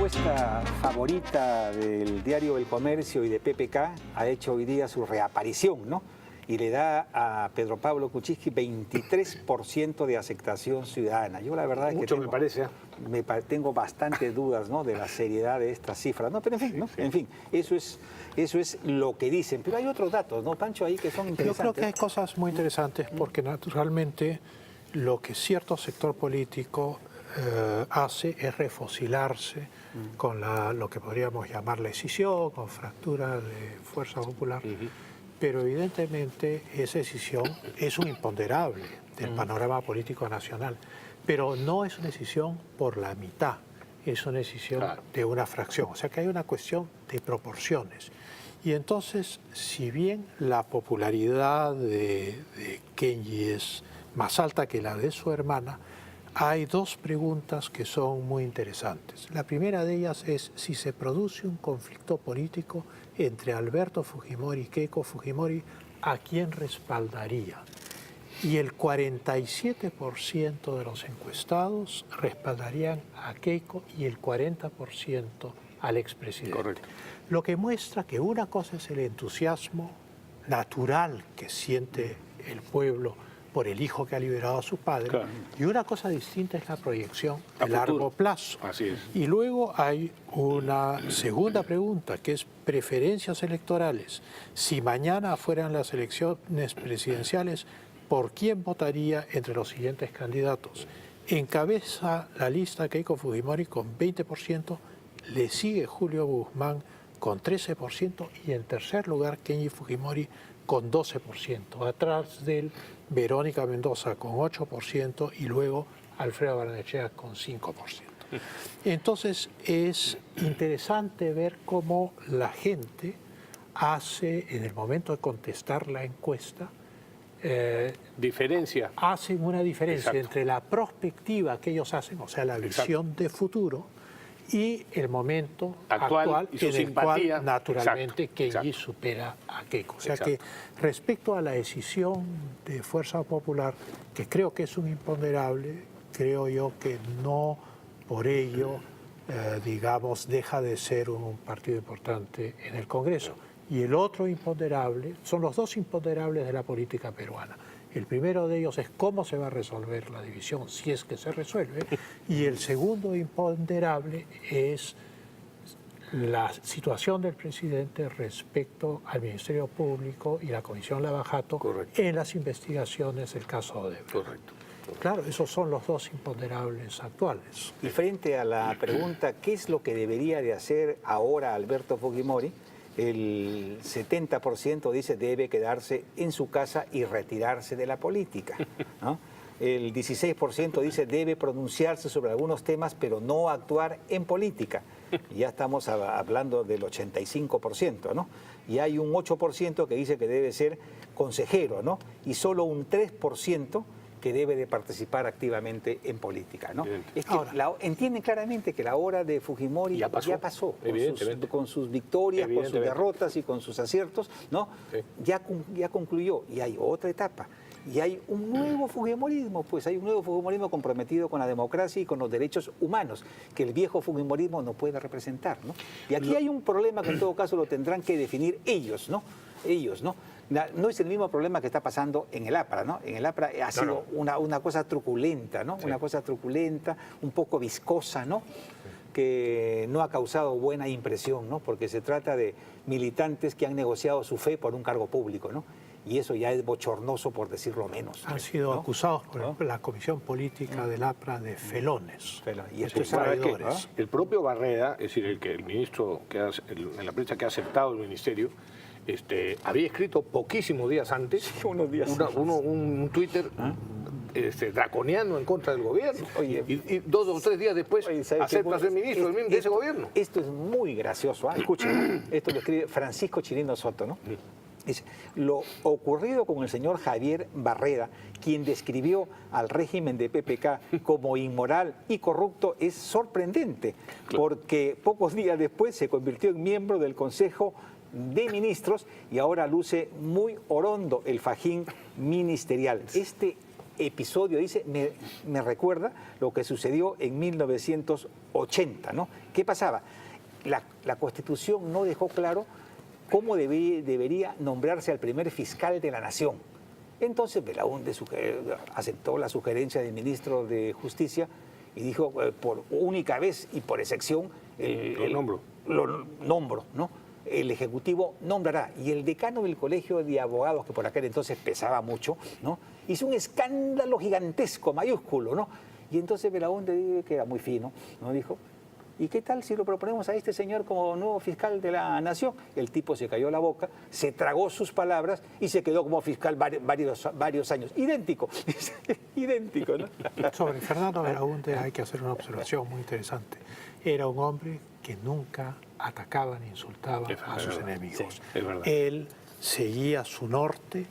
encuesta favorita del diario El Comercio y de PPK ha hecho hoy día su reaparición, ¿no? Y le da a Pedro Pablo Kuczynski 23% de aceptación ciudadana. Yo la verdad es que mucho me parece. tengo bastantes dudas, ¿no?, de la seriedad de estas cifras, ¿no? Pero en fin, ¿no? En fin, eso es lo que dicen. Pero hay otros datos, ¿no, Pancho, ahí que son interesantes? Yo creo que hay cosas muy interesantes porque naturalmente lo que cierto sector político hace es refocilarse con lo que podríamos llamar la escisión, con fractura de fuerza popular. Pero evidentemente esa decisión es un imponderable del panorama político nacional. Pero no es una decisión por la mitad, es una decisión de una fracción. O sea que hay una cuestión de proporciones. Y entonces, si bien la popularidad de Kenji es más alta que la de su hermana, hay dos preguntas que son muy interesantes. La primera de ellas es si se produce un conflicto político entre Alberto Fujimori y Keiko Fujimori, ¿a quién respaldaría? Y el 47% de los encuestados respaldarían a Keiko y el 40% al expresidente. Correcto. Lo que muestra que una cosa es el entusiasmo natural que siente el pueblo por el hijo que ha liberado a su padre, claro, y una cosa distinta es la proyección a largo plazo. Así es. Y luego hay una segunda pregunta, que es preferencias electorales. Si mañana fueran las elecciones presidenciales, ¿por quién votaría entre los siguientes candidatos? Encabeza la lista Keiko Fujimori con 20%, le sigue Julio Guzmán con 13% y en tercer lugar Kenji Fujimori con 12%, atrás de él Verónica Mendoza con 8% y luego Alfredo Barnechea con 5%. Entonces es interesante ver cómo la gente hace, en el momento de contestar la encuesta, hacen una diferencia entre la perspectiva que ellos hacen, o sea, la visión de futuro, y el momento actual y en el cual naturalmente Kenji supera a Keiko. O sea que respecto a la decisión de Fuerza Popular, que creo que es un imponderable, creo yo que no por ello, digamos, deja de ser un partido importante en el Congreso. Y el otro imponderable, son los dos imponderables de la política peruana. El primero de ellos es cómo se va a resolver la división, si es que se resuelve, y el segundo imponderable es la situación del presidente respecto al Ministerio Público y la Comisión Lavajato en las investigaciones del caso Odebrecht. Correcto. Claro, esos son los dos imponderables actuales. Y frente a la pregunta, ¿qué es lo que debería de hacer ahora Alberto Fujimori? El 70% dice debe quedarse en su casa y retirarse de la política, ¿no? El 16% dice debe pronunciarse sobre algunos temas pero no actuar en política. Ya estamos hablando del 85%, ¿no? Y hay un 8% que dice que debe ser consejero, ¿no? Y solo un 3% que debe de participar activamente en política, ¿no? Es que entienden claramente que la hora de Fujimori ya pasó con sus victorias, con sus derrotas y con sus aciertos, ¿no? Ya concluyó y hay otra etapa. Y hay un nuevo Fujimorismo, pues hay un nuevo Fujimorismo comprometido con la democracia y con los derechos humanos, que el viejo Fujimorismo no puede representar, ¿no? Y aquí hay un problema que en todo caso lo tendrán que definir ellos, ¿no? Ellos, ¿no? No es el mismo problema que está pasando en el APRA, ¿no? En el APRA ha sido una cosa truculenta, ¿no? Una cosa truculenta, un poco viscosa, ¿no? Que no ha causado buena impresión, ¿no? Porque se trata de militantes que han negociado su fe por un cargo público, ¿no? Y eso ya es bochornoso, por decirlo menos. Han sido acusados por la Comisión Política del APRA de felones. Y esto es traidores. El propio Barreda, es decir, el ministro en la prensa que ha aceptado el ministerio, había escrito poquísimos días antes un Twitter draconiano en contra del gobierno. Y 2 o 3 días después acepta ser ministro de ese gobierno. Esto es muy gracioso. Escuchen, esto lo escribe Francisco Chirino Soto, ¿no? Dice, lo ocurrido con el señor Javier Barreda, quien describió al régimen de PPK como inmoral y corrupto, es sorprendente, porque pocos días después se convirtió en miembro del Consejo de Ministros y ahora luce muy orondo el fajín ministerial. Este episodio, dice, me recuerda lo que sucedió en 1980, ¿no? ¿Qué pasaba? La Constitución no dejó claro cómo debería nombrarse al primer fiscal de la nación. Entonces Belaúnde aceptó la sugerencia del ministro de Justicia y dijo, por única vez y por excepción, lo nombro, ¿no? El Ejecutivo nombrará. Y el decano del Colegio de Abogados, que por aquel entonces pesaba mucho, ¿no? Hizo un escándalo gigantesco, mayúsculo, ¿no? Y entonces Belaúnde, que era muy fino, ¿no? Dijo, ¿y qué tal si lo proponemos a este señor como nuevo fiscal de la nación? El tipo se cayó la boca, se tragó sus palabras y se quedó como fiscal varios años. Idéntico, idéntico, ¿no? Sobre Fernando Belaúnde hay que hacer una observación muy interesante. Era un hombre que nunca atacaba ni insultaba a sus enemigos. Sí, es verdad. Él seguía su norte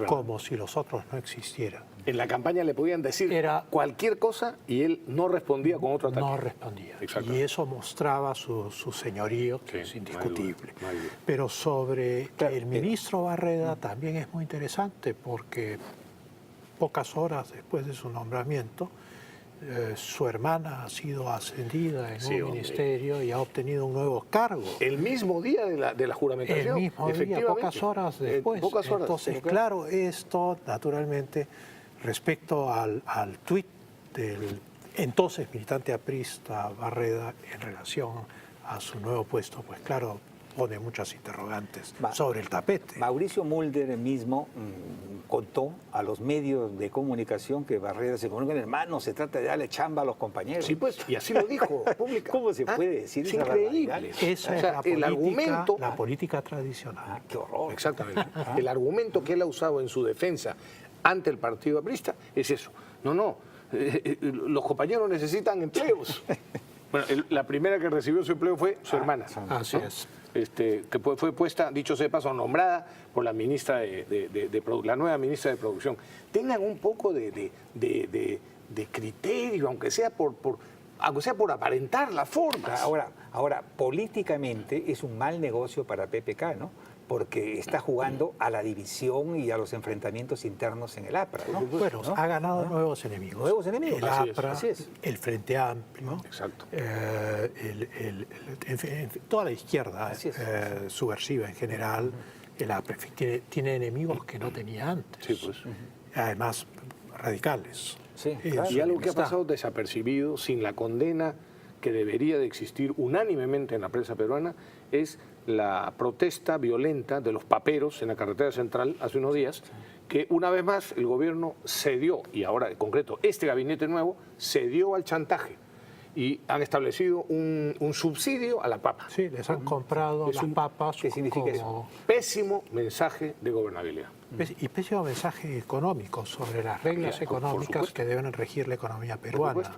como si los otros no existieran. En la campaña le podían decir cualquier cosa y él no respondía con otro ataque. No respondía. Y eso mostraba su señorío, que es indiscutible. No hay duda. Pero sobre el ministro Barreda también es muy interesante porque pocas horas después de su nombramiento, su hermana ha sido ascendida en un ministerio y ha obtenido un nuevo cargo. El mismo día de la juramentación. El mismo día, pocas horas después. Entonces, claro, esto naturalmente, respecto al tuit del entonces militante aprista Barreda en relación a su nuevo puesto, pues claro, pone muchas interrogantes sobre el tapete. Mauricio Mulder mismo contó a los medios de comunicación que Barreda se comunica, hermano, se trata de darle chamba a los compañeros. Sí, pues, y así lo dijo públicamente. ¿Cómo se puede decir Es esa increíble. barbaridad? Esa es la política tradicional. Qué horror. Exactamente. El argumento que él ha usado en su defensa ante el partido aprista es eso. No, los compañeros necesitan empleos. Bueno, la primera que recibió su empleo fue su hermana. Así es. Que fue puesta, dicho sea de paso, nombrada por la ministra la nueva ministra de Producción. Tengan un poco de criterio, aunque sea por aparentar las formas. Ahora, políticamente es un mal negocio para PPK, ¿no? Porque está jugando a la división y a los enfrentamientos internos en el APRA, ¿no? Bueno, ¿no? ha ganado nuevos enemigos. Nuevos enemigos. El APRA, el Frente Amplio, Exacto. Toda la izquierda subversiva en general, el APRA tiene enemigos que no tenía antes. Sí, pues. Además, radicales. Sí, claro. Y algo que ha pasado desapercibido, sin la condena que debería de existir unánimemente en la prensa peruana, es la protesta violenta de los paperos en la carretera central hace unos días, que una vez más el gobierno cedió, y ahora en concreto este gabinete nuevo, cedió al chantaje y han establecido un subsidio a la papa. Sí, les han comprado las papas. ¿Qué significa eso? Pésimo mensaje de gobernabilidad. Y pésimo mensaje económico sobre las reglas económicas que deben regir la economía peruana.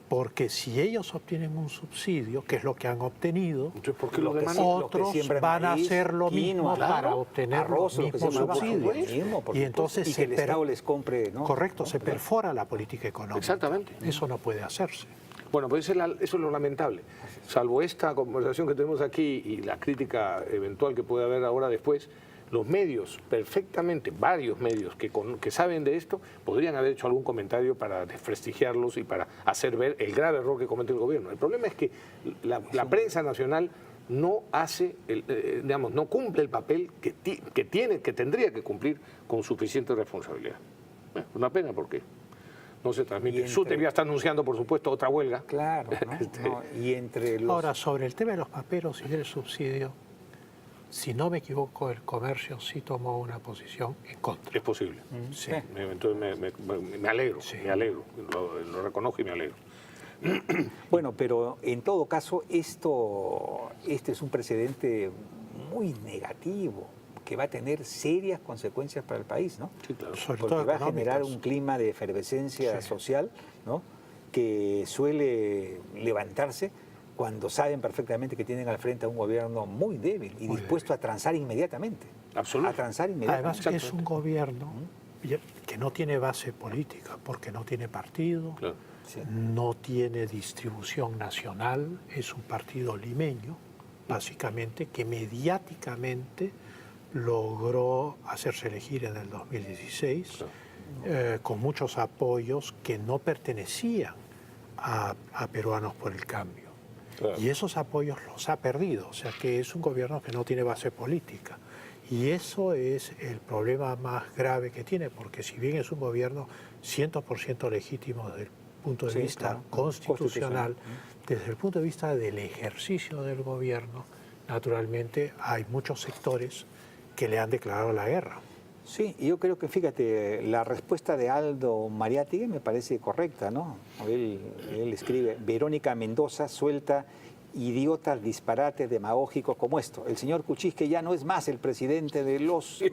Porque si ellos obtienen un subsidio, que es lo que han obtenido, entonces, ¿por qué los demás otros van a hacer lo mismo para obtener los mismos subsidios? Y entonces que el Estado les compre, ¿no? Correcto, se perfora la política económica. Exactamente. Eso no puede hacerse. Bueno, pues eso es lo lamentable. Salvo esta conversación que tenemos aquí y la crítica eventual que puede haber ahora después, los medios, perfectamente, varios medios que saben de esto, podrían haber hecho algún comentario para desprestigiarlos y para hacer ver el grave error que comete el gobierno. El problema es que la prensa nacional no hace, no cumple el papel que tendría que cumplir con suficiente responsabilidad. Una pena porque no se transmite. Suter ya está anunciando, por supuesto, otra huelga. Claro, ¿no? Y entre los... Ahora, sobre el tema de los paperos y del subsidio, si no me equivoco, el comercio sí tomó una posición en contra. Es posible. Sí. Entonces me alegro, lo reconozco y me alegro. Bueno, pero en todo caso, este es un precedente muy negativo que va a tener serias consecuencias para el país, ¿no? Sí, claro. Porque va a generar un clima de efervescencia social, ¿no? Que suele levantarse cuando saben perfectamente que tienen al frente a un gobierno muy débil y dispuesto a transar inmediatamente. Absolutamente. A transar inmediatamente. Además, es un gobierno que no tiene base política, porque no tiene partido, Claro. no tiene distribución nacional, es un partido limeño, básicamente, que mediáticamente logró hacerse elegir en el 2016. Claro. con muchos apoyos que no pertenecían a Peruanos por el Cambio. Claro. Y esos apoyos los ha perdido, o sea que es un gobierno que no tiene base política. Y eso es el problema más grave que tiene, porque si bien es un gobierno 100% legítimo desde el punto de vista claro, constitucional, desde el punto de vista del ejercicio del gobierno, naturalmente hay muchos sectores que le han declarado la guerra. Sí, y yo creo que, fíjate, la respuesta de Aldo Mariátegui me parece correcta, ¿no? Él escribe, Verónica Mendoza suelta idiotas disparates demagógicos como esto. El señor Kuczynski ya no es más el presidente de los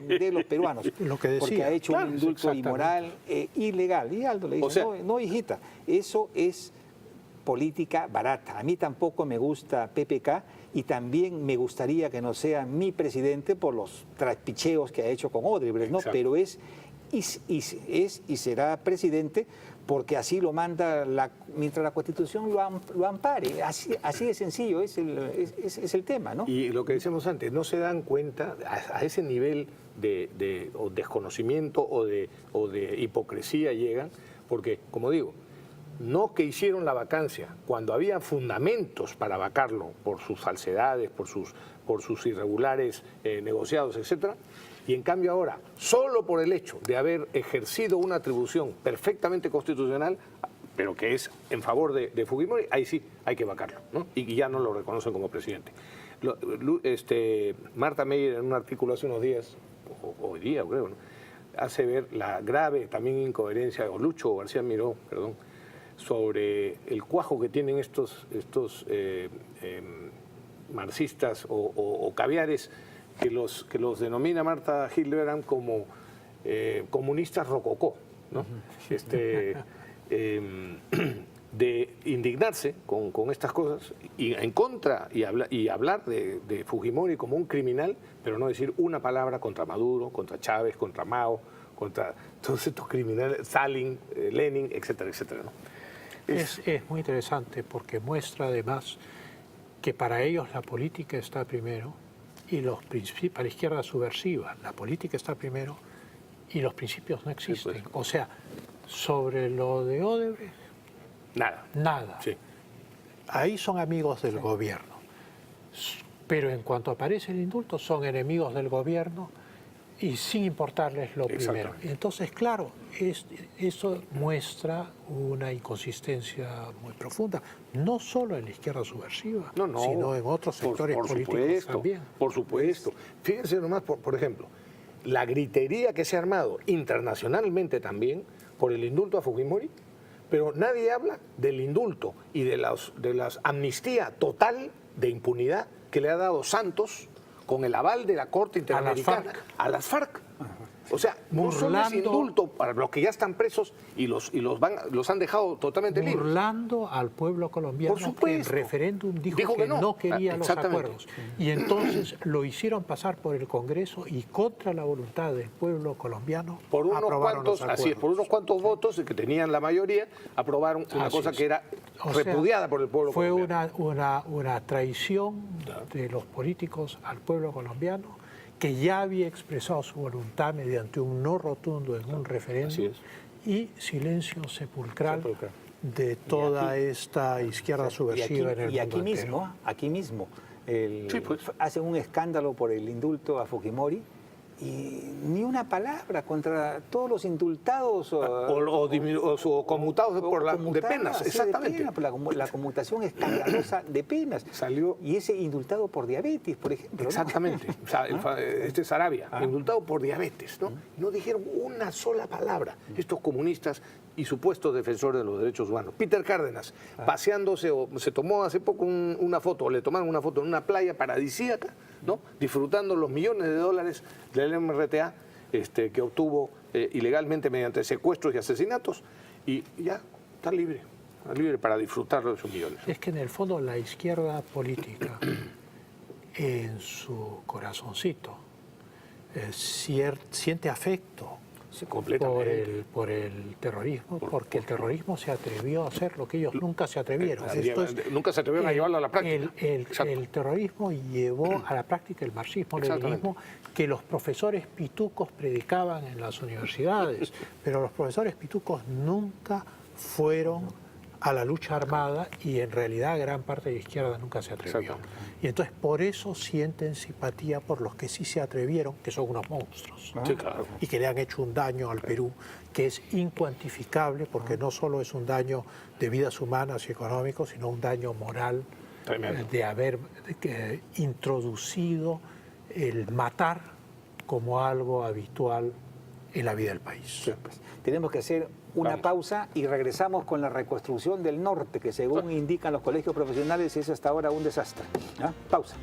peruanos, Lo que decía, porque ha hecho claro, un indulto exactamente. inmoral, ilegal. Y Aldo le dice, O sea, no, hijita, eso es política barata. A mí tampoco me gusta PPK y también me gustaría que no sea mi presidente por los traspicheos que ha hecho con Odebrecht, ¿no? Exacto. Pero es y será presidente porque así lo manda mientras la Constitución lo ampare. Así de sencillo es el tema, ¿no? Y lo que decíamos antes, no se dan cuenta a ese nivel de o desconocimiento o de hipocresía llegan, porque, como digo, no que hicieron la vacancia cuando había fundamentos para vacarlo por sus falsedades, por sus irregulares negociados, etcétera, y en cambio ahora, solo por el hecho de haber ejercido una atribución perfectamente constitucional, pero que es en favor de Fujimori, ahí sí hay que vacarlo, ¿no? Y ya no lo reconocen como presidente. Marta Meyer, en un artículo hace unos días, hoy día creo, ¿no?, hace ver la grave también incoherencia, o Lucho García Miró, perdón, sobre el cuajo que tienen estos marxistas o caviares que los denomina Marta Hildebrand como comunistas rococó, ¿no? De indignarse con estas cosas y en contra y hablar de Fujimori como un criminal, pero no decir una palabra contra Maduro, contra Chávez, contra Mao, contra todos estos criminales, Stalin, Lenin, etcétera, etcétera, ¿no? Es muy interesante porque muestra además que para ellos la política está primero y los principios, para la izquierda subversiva, la política está primero y los principios no existen. Sí, pues. O sea, sobre lo de Odebrecht, nada. Sí. Ahí son amigos del gobierno. Pero en cuanto aparece el indulto, son enemigos del gobierno y sin importarles lo primero. Entonces, claro, eso muestra una inconsistencia muy profunda, no solo en la izquierda subversiva, sino en otros sectores políticos también. Por supuesto. Fíjense nomás, por ejemplo, la gritería que se ha armado internacionalmente también por el indulto a Fujimori, pero nadie habla del indulto y de las amnistía total de impunidad que le ha dado Santos con el aval de la Corte Interamericana a las FARC. O sea, no solo es indulto para los que ya están presos y los han dejado totalmente libres. Burlando al pueblo colombiano, que en referéndum dijo que no quería los acuerdos. Y entonces lo hicieron pasar por el Congreso y contra la voluntad del pueblo colombiano por unos aprobaron cuantos, los acuerdos. así es, por unos cuantos votos que tenían la mayoría, aprobaron una cosa que era repudiada por el pueblo colombiano. Fue una traición de los políticos al pueblo colombiano, que ya había expresado su voluntad mediante un no rotundo en un referéndum, y silencio sepulcral de toda esta izquierda subversiva en el mundo entero. Aquí mismo, hacen un escándalo por el indulto a Fujimori y ni una palabra contra todos los indultados o conmutados de penas, sí, exactamente. De pena, la conmutación escandalosa de penas. Salió. Y ese indultado por diabetes, por ejemplo. Exactamente. ¿No? O sea, este Sarabia, indultado por diabetes, ¿no? No dijeron una sola palabra estos comunistas y supuestos defensores de los derechos humanos. Peter Cárdenas, paseándose, o se tomó hace poco una foto, o le tomaron una foto en una playa paradisíaca, ¿no?, disfrutando los millones de dólares del MRTA que obtuvo ilegalmente mediante secuestros y asesinatos, y ya está libre para disfrutar de esos millones. Es que en el fondo la izquierda política, en su corazoncito, siente afecto Sí, completamente. por el terrorismo, porque el terrorismo se atrevió a hacer lo que ellos nunca se atrevieron. Nunca se atrevieron a llevarlo a la práctica. El terrorismo llevó a la práctica el marxismo-leninismo que los profesores pitucos predicaban en las universidades, pero los profesores pitucos nunca fueron a la lucha armada y en realidad gran parte de la izquierda nunca se atrevió. Y entonces por eso sienten simpatía por los que sí se atrevieron, que son unos monstruos, Sí, claro. y que le han hecho un daño al Perú que es incuantificable, porque no solo es un daño de vidas humanas y económicos, sino un daño moral de haber introducido el matar como algo habitual en la vida del país. Sí, pues, tenemos que hacer una pausa y regresamos con la reconstrucción del norte, que según indican los colegios profesionales es hasta ahora un desastre. ¿Ah? Pausa.